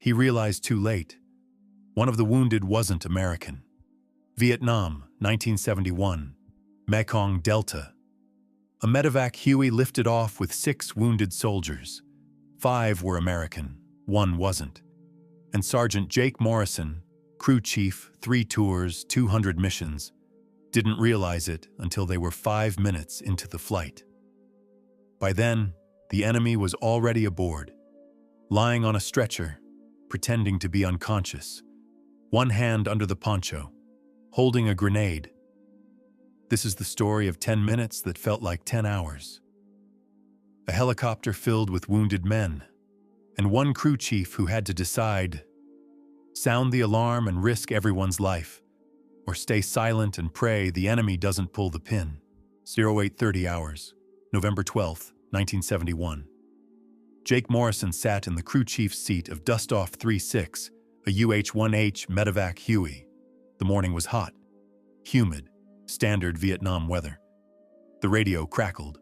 He realized too late. One of the wounded wasn't American. Vietnam, 1971. Mekong Delta. A Medevac Huey lifted off with 6 wounded soldiers. 5 were American, 1 wasn't. And Sergeant Jake Morrison, crew chief, 3 tours, 200 missions, didn't realize it until they were 5 minutes into the flight. By then, the enemy was already aboard, lying on a stretcher, pretending to be unconscious, one hand under the poncho, holding a grenade. This is the story of 10 minutes that felt like 10 hours. A helicopter filled with wounded men, and one crew chief who had to decide: sound the alarm and risk everyone's life, or stay silent and pray the enemy doesn't pull the pin. 0830 hours, November 12, 1971. Jake Morrison sat in the crew chief's seat of Dustoff 36, a UH-1H Medevac Huey. The morning was hot, humid, standard Vietnam weather. The radio crackled.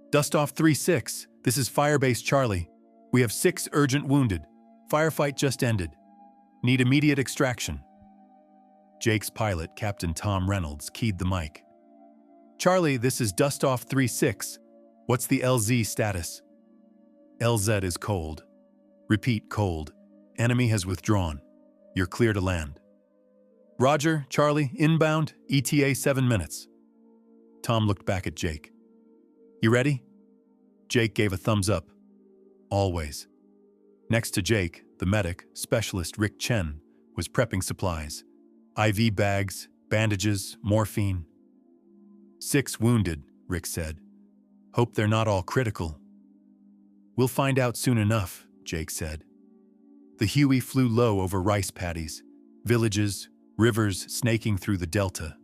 Dustoff 36, this is Firebase Charlie. We have 6 urgent wounded. Firefight just ended. Need immediate extraction. Jake's pilot, Captain Tom Reynolds, keyed the mic. Charlie, this is Dustoff 36. What's the LZ status? LZ is cold. Repeat, cold. Enemy has withdrawn. You're clear to land. Roger, Charlie, inbound, ETA 7 minutes. Tom looked back at Jake. You ready? Jake gave a thumbs up. Always. Next to Jake, the medic, specialist Rick Chen, was prepping supplies. IV bags, bandages, morphine. 6 wounded, Rick said. Hope they're not all critical. We'll find out soon enough, Jake said. The Huey flew low over rice paddies, villages, rivers snaking through the delta.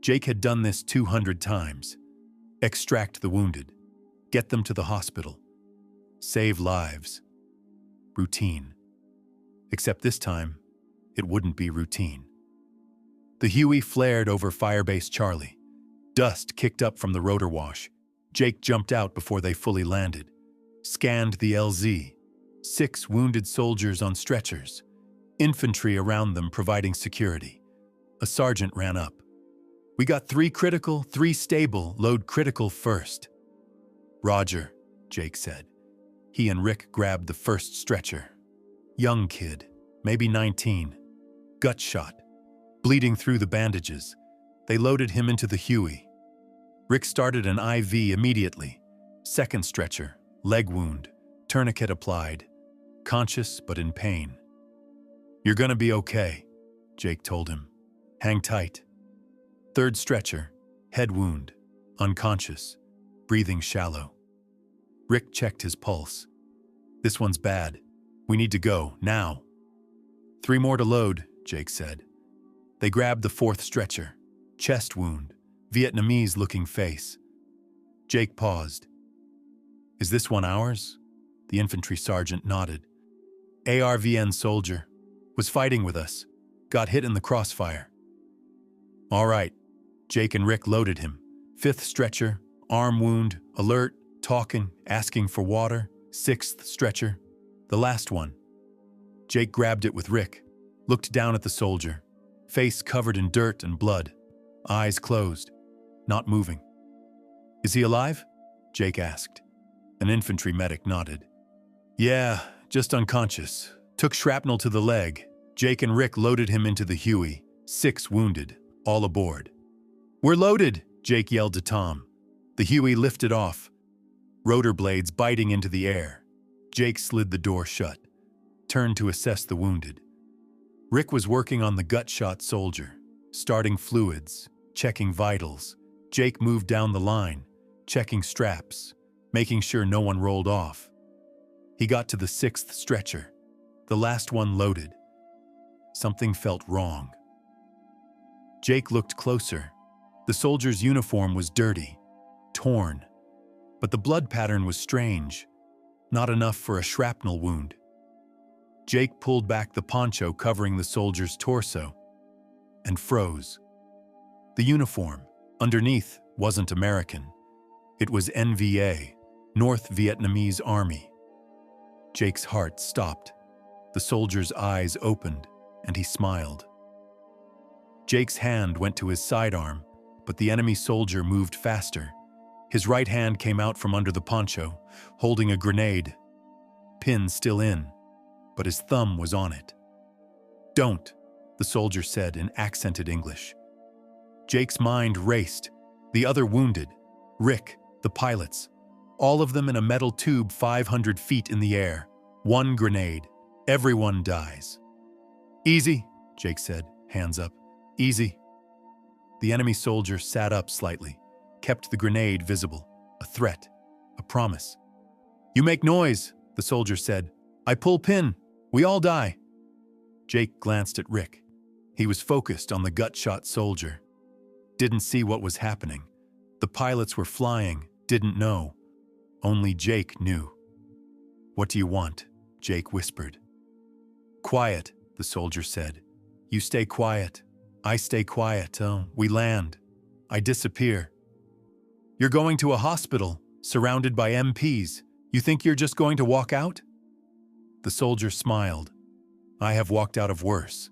Jake had done this 200 times. Extract the wounded. Get them to the hospital. Save lives. Routine. Except this time, it wouldn't be routine. The Huey flared over Firebase Charlie. Dust kicked up from the rotor wash. Jake jumped out before they fully landed. Scanned the LZ. 6 wounded soldiers on stretchers. Infantry around them providing security. A sergeant ran up. We got 3 critical, 3 stable, load critical first. Roger, Jake said. He and Rick grabbed the first stretcher. Young kid, maybe 19. Gut shot. Bleeding through the bandages. They loaded him into the Huey. Rick started an IV immediately. Second stretcher, leg wound, tourniquet applied. Conscious but in pain. You're gonna be okay, Jake told him. Hang tight. Third stretcher, head wound, unconscious, breathing shallow. Rick checked his pulse. This one's bad. We need to go, now. 3 more to load, Jake said. They grabbed the 4th stretcher. Chest wound, Vietnamese-looking face. Jake paused. Is this one ours? The infantry sergeant nodded. ARVN soldier. Was fighting with us. Got hit in the crossfire. All right. Jake and Rick loaded him. 5th stretcher, arm wound, alert, talking, asking for water. 6th stretcher, the last one. Jake grabbed it with Rick, looked down at the soldier. Face covered in dirt and blood. Eyes closed, not moving. Is he alive? Jake asked. An infantry medic nodded. Yeah, just unconscious. Took shrapnel to the leg. Jake and Rick loaded him into the Huey. 6 wounded, all aboard. We're loaded, Jake yelled to Tom. The Huey lifted off. Rotor blades biting into the air. Jake slid the door shut, turned to assess the wounded. Rick was working on the gut-shot soldier, starting fluids, checking vitals. Jake moved down the line, checking straps, making sure no one rolled off. He got to the 6th stretcher, the last one loaded. Something felt wrong. Jake looked closer. The soldier's uniform was dirty, torn, but the blood pattern was strange, not enough for a shrapnel wound. Jake pulled back the poncho covering the soldier's torso and froze. The uniform, underneath, wasn't American. It was NVA, North Vietnamese Army. Jake's heart stopped. The soldier's eyes opened, and he smiled. Jake's hand went to his sidearm, but the enemy soldier moved faster. His right hand came out from under the poncho, holding a grenade, pin still in, but his thumb was on it. "Don't," the soldier said in accented English. Jake's mind raced. The other wounded, Rick, the pilots, all of them in a metal tube 500 feet in the air. One grenade. Everyone dies. "Easy," Jake said, hands up. "Easy." The enemy soldier sat up slightly, kept the grenade visible. A threat, a promise. "You make noise," the soldier said. "I pull pin. We all die." Jake glanced at Rick. He was focused on the gut-shot soldier. Didn't see what was happening. The pilots were flying, didn't know. Only Jake knew. "What do you want?" Jake whispered. "Quiet," the soldier said. "You stay quiet. I stay quiet. Oh, we land. I disappear." "You're going to a hospital, surrounded by MPs. You think you're just going to walk out?" The soldier smiled. "I have walked out of worse."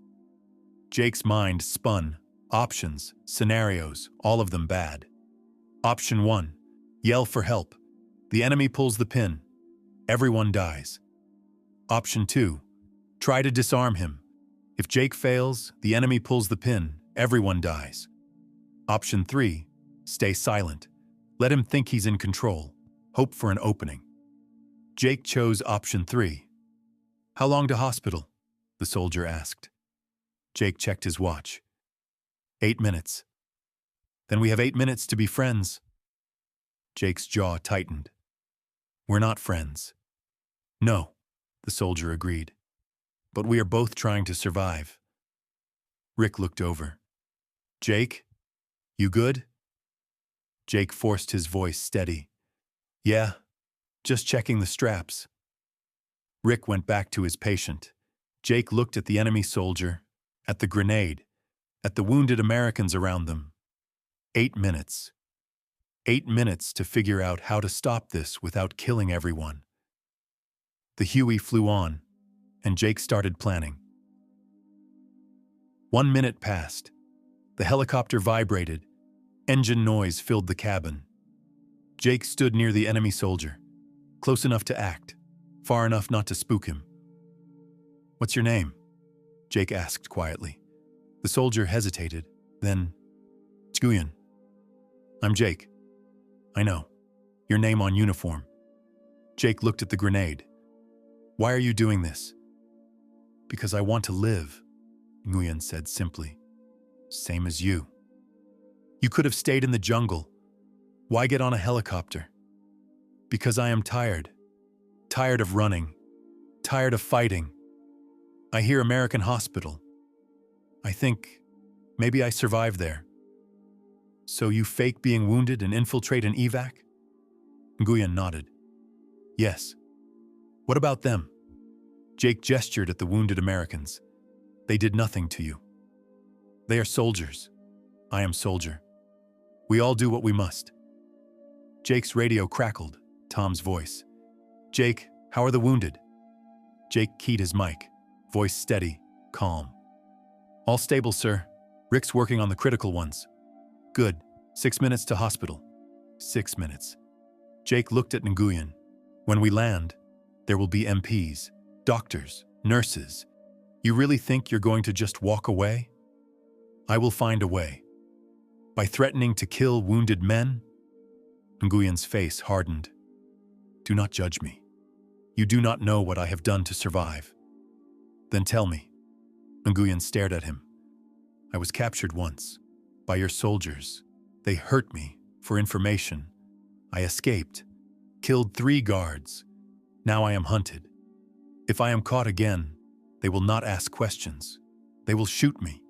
Jake's mind spun. Options, scenarios, all of them bad. Option 1, yell for help. The enemy pulls the pin. Everyone dies. Option 2, try to disarm him. If Jake fails, the enemy pulls the pin. Everyone dies. Option 3, stay silent. Let him think he's in control. Hope for an opening. Jake chose option 3. "How long to hospital?" the soldier asked. Jake checked his watch. 8 minutes. "Then we have 8 minutes to be friends." Jake's jaw tightened. "We're not friends." "No," the soldier agreed. "But we are both trying to survive." Rick looked over. "Jake, you good?" Jake forced his voice steady. "Yeah, just checking the straps." Rick went back to his patient. Jake looked at the enemy soldier, at the grenade, at the wounded Americans around them. 8 minutes. 8 minutes to figure out how to stop this without killing everyone. The Huey flew on, and Jake started planning. 1 minute passed. The helicopter vibrated. Engine noise filled the cabin. Jake stood near the enemy soldier, close enough to act, far enough not to spook him. "What's your name?" Jake asked quietly. The soldier hesitated, then, "Huey. I'm Jake." "I know. Your name on uniform." Jake looked at the grenade. "Why are you doing this?" "Because I want to live," Huey said simply. "Same as you." "You could have stayed in the jungle. Why get on a helicopter?" "Because I am tired. Tired of running. Tired of fighting. I hear American hospital. I think maybe I survived there." "So you fake being wounded and infiltrate an evac?" Nguyen nodded. "Yes." "What about them?" Jake gestured at the wounded Americans. "They did nothing to you. They are soldiers. I am soldier. We all do what we must." Jake's radio crackled, Tom's voice. "Jake, how are the wounded?" Jake keyed his mic, voice steady, calm. "All stable, sir. Rick's working on the critical ones." "Good. 6 minutes to hospital." 6 minutes. Jake looked at Nguyen. "When we land, there will be MPs, doctors, nurses. You really think you're going to just walk away?" "I will find a way." "By threatening to kill wounded men?" Nguyen's face hardened. "Do not judge me. You do not know what I have done to survive." "Then tell me." Nguyen stared at him. "I was captured once, by your soldiers. They hurt me, for information. I escaped, killed 3 guards. Now I am hunted. If I am caught again, they will not ask questions. They will shoot me."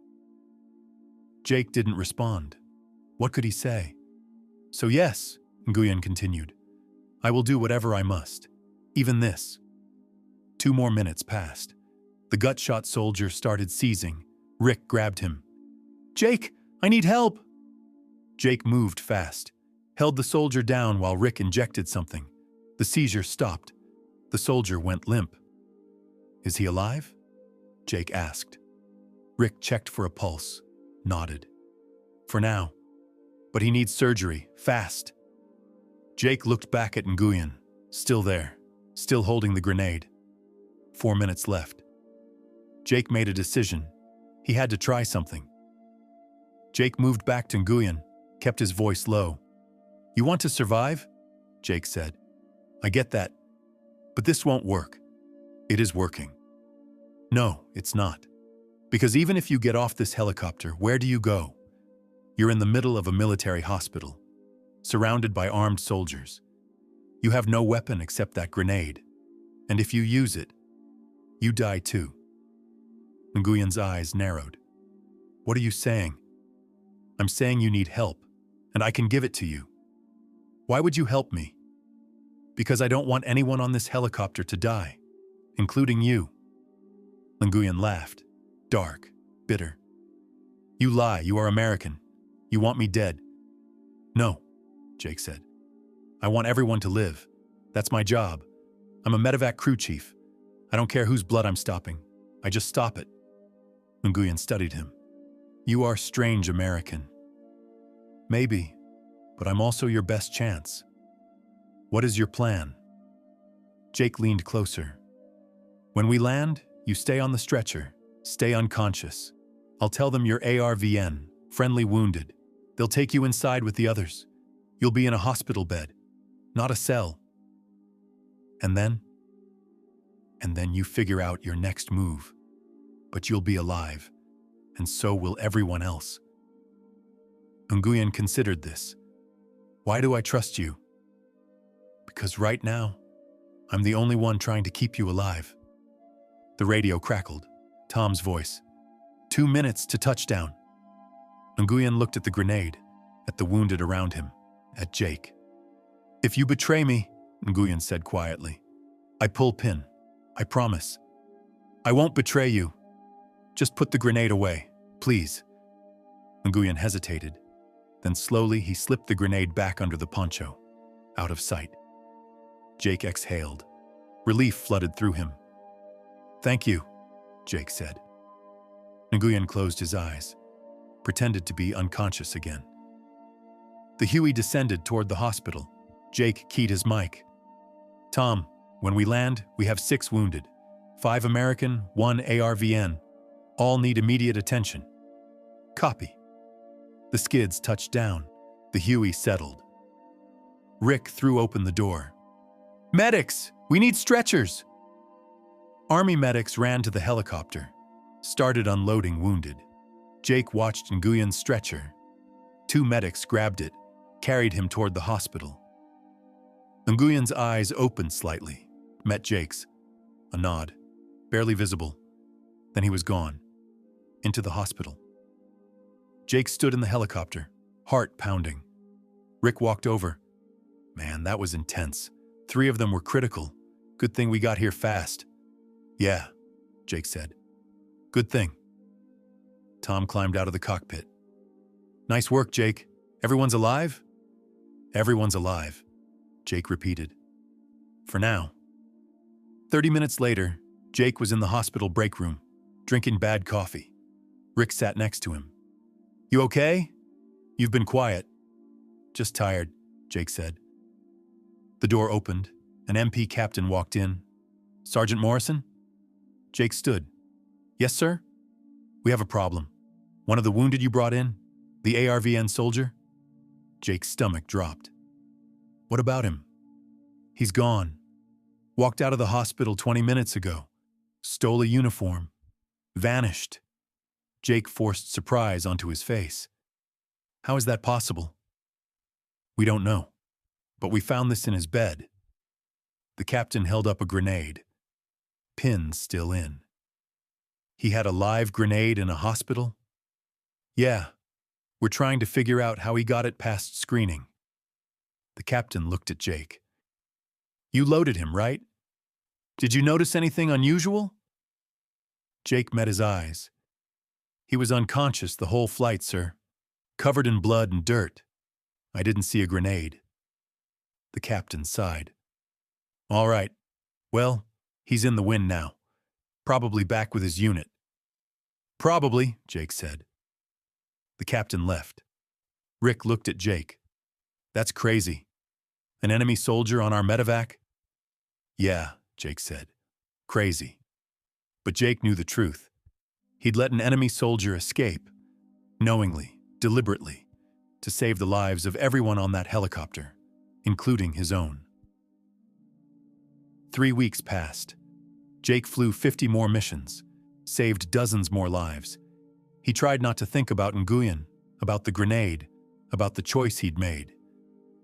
Jake didn't respond. What could he say? "So yes," Nguyen continued, "I will do whatever I must. Even this." 2 more minutes passed. The gut-shot soldier started seizing. Rick grabbed him. "Jake, I need help!" Jake moved fast, held the soldier down while Rick injected something. The seizure stopped. The soldier went limp. Is he alive? Jake asked. Rick checked for a pulse, nodded. For now. But he needs surgery, fast. Jake looked back at Nguyen, still there, still holding the grenade. 4 minutes left. Jake made a decision. He had to try something. Jake moved back to Nguyen, kept his voice low. You want to survive? Jake said. I get that. But this won't work. It is working. No, it's not. Because even if you get off this helicopter, where do you go? You're in the middle of a military hospital, surrounded by armed soldiers. You have no weapon except that grenade. And if you use it, you die too. Nguyen's eyes narrowed. What are you saying? I'm saying you need help, and I can give it to you. Why would you help me? Because I don't want anyone on this helicopter to die, including you. Nguyen laughed, dark, bitter. You lie, you are American. You want me dead. No, Jake said. I want everyone to live. That's my job. I'm a Medevac crew chief. I don't care whose blood I'm stopping. I just stop it. Nguyen studied him. You are strange American. Maybe, but I'm also your best chance. What is your plan? Jake leaned closer. When we land, you stay on the stretcher, stay unconscious. I'll tell them you're ARVN, friendly wounded. They'll take you inside with the others. You'll be in a hospital bed, not a cell. And then you figure out your next move. But you'll be alive, and so will everyone else. Nguyen considered this. Why do I trust you? Because right now, I'm the only one trying to keep you alive. The radio crackled. Tom's voice. 2 minutes to touchdown. Nguyen looked at the grenade, at the wounded around him, at Jake. If you betray me, Nguyen said quietly, I pull pin. I promise. I won't betray you. Just put the grenade away, please. Nguyen hesitated. Then slowly he slipped the grenade back under the poncho, out of sight. Jake exhaled. Relief flooded through him. Thank you, Jake said. Nguyen closed his eyes, pretended to be unconscious again. The Huey descended toward the hospital. Jake keyed his mic. Tom, when we land, we have 6 wounded. 5 American, 1 ARVN. All need immediate attention. Copy. The skids touched down. The Huey settled. Rick threw open the door. Medics! We need stretchers! Army medics ran to the helicopter, started unloading wounded. Jake watched Nguyen's stretcher. 2 medics grabbed it, carried him toward the hospital. Nguyen's eyes opened slightly, met Jake's. A nod, barely visible. Then he was gone, into the hospital. Jake stood in the helicopter, heart pounding. Rick walked over. Man, that was intense. 3 of them were critical. Good thing we got here fast. Yeah, Jake said. Good thing. Tom climbed out of the cockpit. Nice work, Jake. Everyone's alive? Everyone's alive, Jake repeated. For now. 30 minutes later, Jake was in the hospital break room, drinking bad coffee. Rick sat next to him. You okay? You've been quiet. Just tired, Jake said. The door opened. An MP captain walked in. Sergeant Morrison? Jake stood. Yes, sir? We have a problem. One of the wounded you brought in? The ARVN soldier? Jake's stomach dropped. What about him? He's gone. Walked out of the hospital 20 minutes ago. Stole a uniform. Vanished. Jake forced surprise onto his face. How is that possible? We don't know. But we found this in his bed. The captain held up a grenade. Pins still in. He had a live grenade in a hospital? Yeah. We're trying to figure out how he got it past screening. The captain looked at Jake. You loaded him, right? Did you notice anything unusual? Jake met his eyes. He was unconscious the whole flight, sir. Covered in blood and dirt. I didn't see a grenade. The captain sighed. All right. Well, he's in the wind now. Probably back with his unit. Probably, Jake said. The captain left. Rick looked at Jake. That's crazy. An enemy soldier on our medevac? Yeah, Jake said. Crazy. But Jake knew the truth. He'd let an enemy soldier escape, knowingly, deliberately, to save the lives of everyone on that helicopter, including his own. 3 weeks passed. Jake flew 50 more missions, saved dozens more lives. He tried not to think about Nguyen, about the grenade, about the choice he'd made.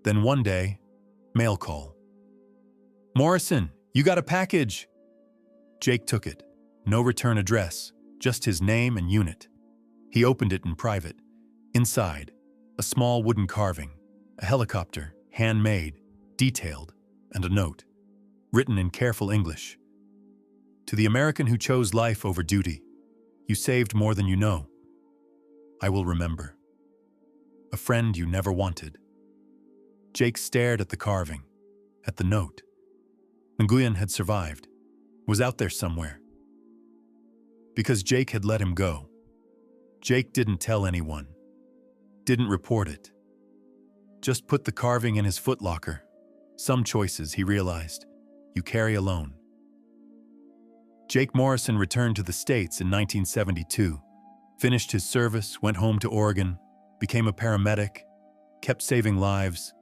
Then one day, mail call. Morrison, you got a package! Jake took it. No return address, just his name and unit. He opened it in private. Inside, a small wooden carving, a helicopter, handmade, detailed, and a note, written in careful English. To the American who chose life over duty, you saved more than you know. I will remember. A friend you never wanted. Jake stared at the carving, at the note. Nguyen had survived, was out there somewhere. Because Jake had let him go. Jake didn't tell anyone, didn't report it. Just put the carving in his footlocker. Some choices, he realized, you carry alone. Jake Morrison returned to the States in 1972, finished his service, went home to Oregon, became a paramedic, kept saving lives,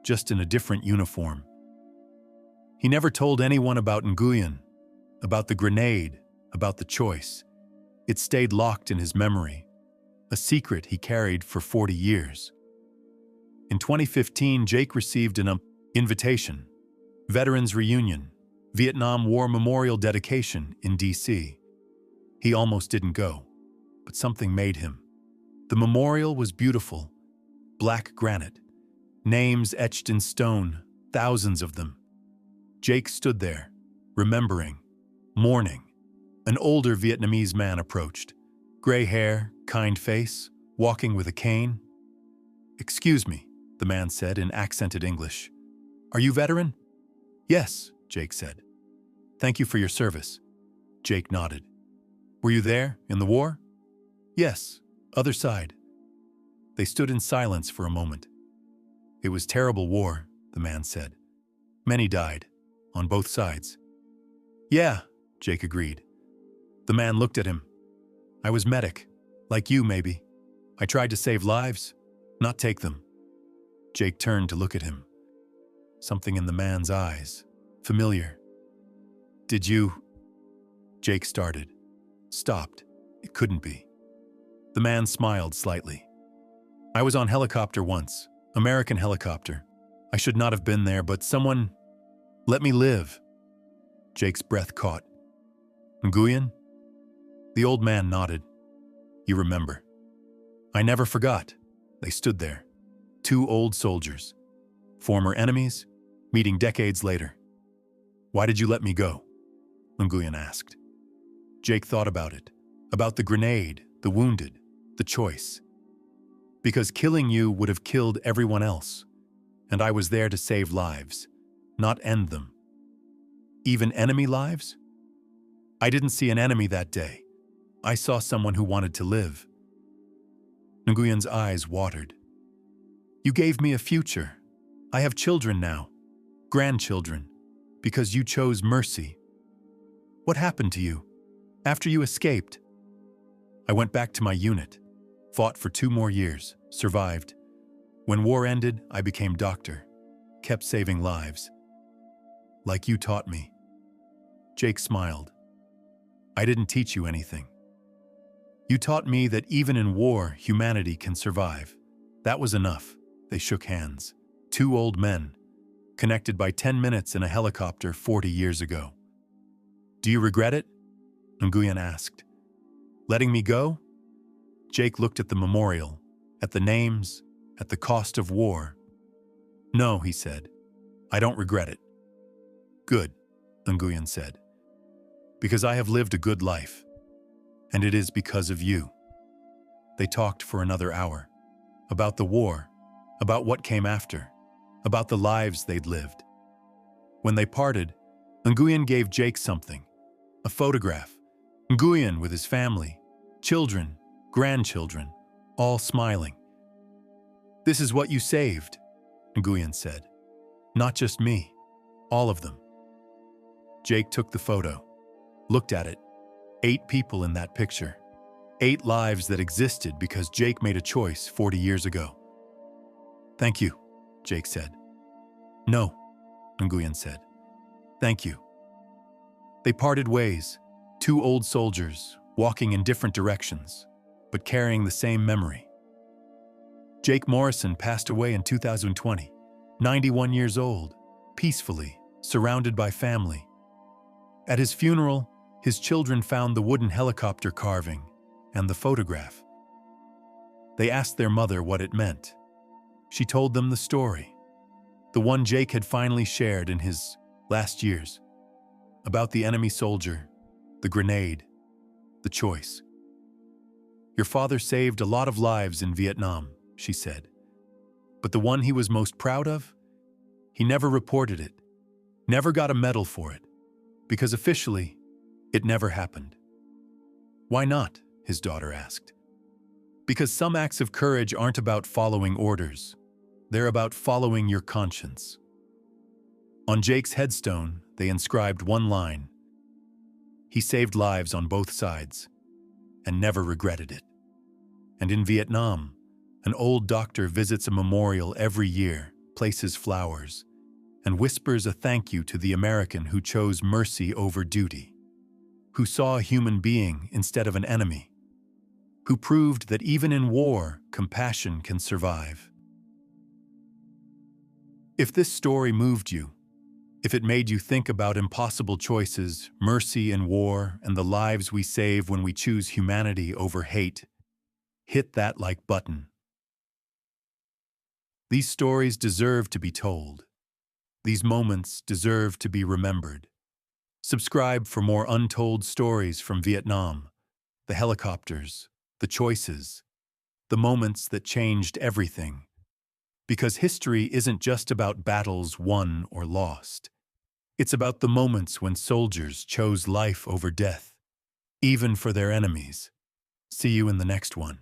just in a different uniform. He never told anyone about Nguyen, about the grenade, about the choice. It stayed locked in his memory, a secret he carried for 40 years. In 2015, Jake received an invitation, Veterans Reunion, Vietnam War Memorial dedication in D.C. He almost didn't go, but something made him. The memorial was beautiful, black granite, names etched in stone, thousands of them. Jake stood there, remembering, mourning. An older Vietnamese man approached, gray hair, kind face, walking with a cane. "Excuse me," the man said in accented English. "Are you veteran?" "Yes," Jake said. "Thank you for your service." Jake nodded. "Were you there, in the war?" "Yes, other side." They stood in silence for a moment. "It was terrible war," the man said. "Many died, on both sides." "Yeah," Jake agreed. The man looked at him. "I was medic, like you maybe. I tried to save lives, not take them." Jake turned to look at him. Something in the man's eyes, familiar. "Did you?" Jake started, stopped. It couldn't be. The man smiled slightly. "I was on helicopter once, American helicopter. I should not have been there, but someone let me live." Jake's breath caught. "Nguyen?" The old man nodded. "You remember." "I never forgot." They stood there. Two old soldiers. Former enemies, meeting decades later. "Why did you let me go?" Nguyen asked. Jake thought about it. About the grenade, the wounded, the choice. "Because killing you would have killed everyone else. And I was there to save lives, not end them." "Even enemy lives?" "I didn't see an enemy that day. I saw someone who wanted to live." Nguyen's eyes watered. "You gave me a future. I have children now, grandchildren, because you chose mercy. What happened to you after you escaped?" "I went back to my unit, fought for 2 more years, survived. When war ended, I became doctor, kept saving lives. Like you taught me." Jake smiled. "I didn't teach you anything. You taught me that even in war, humanity can survive. That was enough." They shook hands. Two old men, connected by 10 minutes in a helicopter 40 years ago. "Do you regret it?" Nguyen asked. "Letting me go?" Jake looked at the memorial, at the names, at the cost of war. "No," he said. "I don't regret it." "Good," Nguyen said. "Because I have lived a good life. And it is because of you." They talked for another hour. About the war, about what came after, about the lives they'd lived. When they parted, Nguyen gave Jake something. A photograph. Nguyen with his family, children, grandchildren, all smiling. "This is what you saved," Nguyen said. "Not just me, all of them." Jake took the photo, looked at it. 8 people in that picture. 8 lives that existed because Jake made a choice 40 years ago. "Thank you," Jake said. "No," Nguyen said. "Thank you." They parted ways, 2 old soldiers, walking in different directions, but carrying the same memory. Jake Morrison passed away in 2020, 91 years old, peacefully, surrounded by family. At his funeral, his children found the wooden helicopter carving and the photograph. They asked their mother what it meant. She told them the story, the one Jake had finally shared in his last years, about the enemy soldier, the grenade, the choice. "Your father saved a lot of lives in Vietnam," she said. "But the one he was most proud of? He never reported it, never got a medal for it, because officially, it never happened." "Why not?" his daughter asked. "Because some acts of courage aren't about following orders. They're about following your conscience." On Jake's headstone, they inscribed one line: "He saved lives on both sides and never regretted it." And in Vietnam, an old doctor visits a memorial every year, places flowers, and whispers a thank you to the American who chose mercy over duty, who saw a human being instead of an enemy, who proved that even in war, compassion can survive. If this story moved you, if it made you think about impossible choices, mercy in war, and the lives we save when we choose humanity over hate, hit that like button. These stories deserve to be told. These moments deserve to be remembered. Subscribe for more untold stories from Vietnam, the helicopters, the choices, the moments that changed everything. Because history isn't just about battles won or lost. It's about the moments when soldiers chose life over death, even for their enemies. See you in the next one.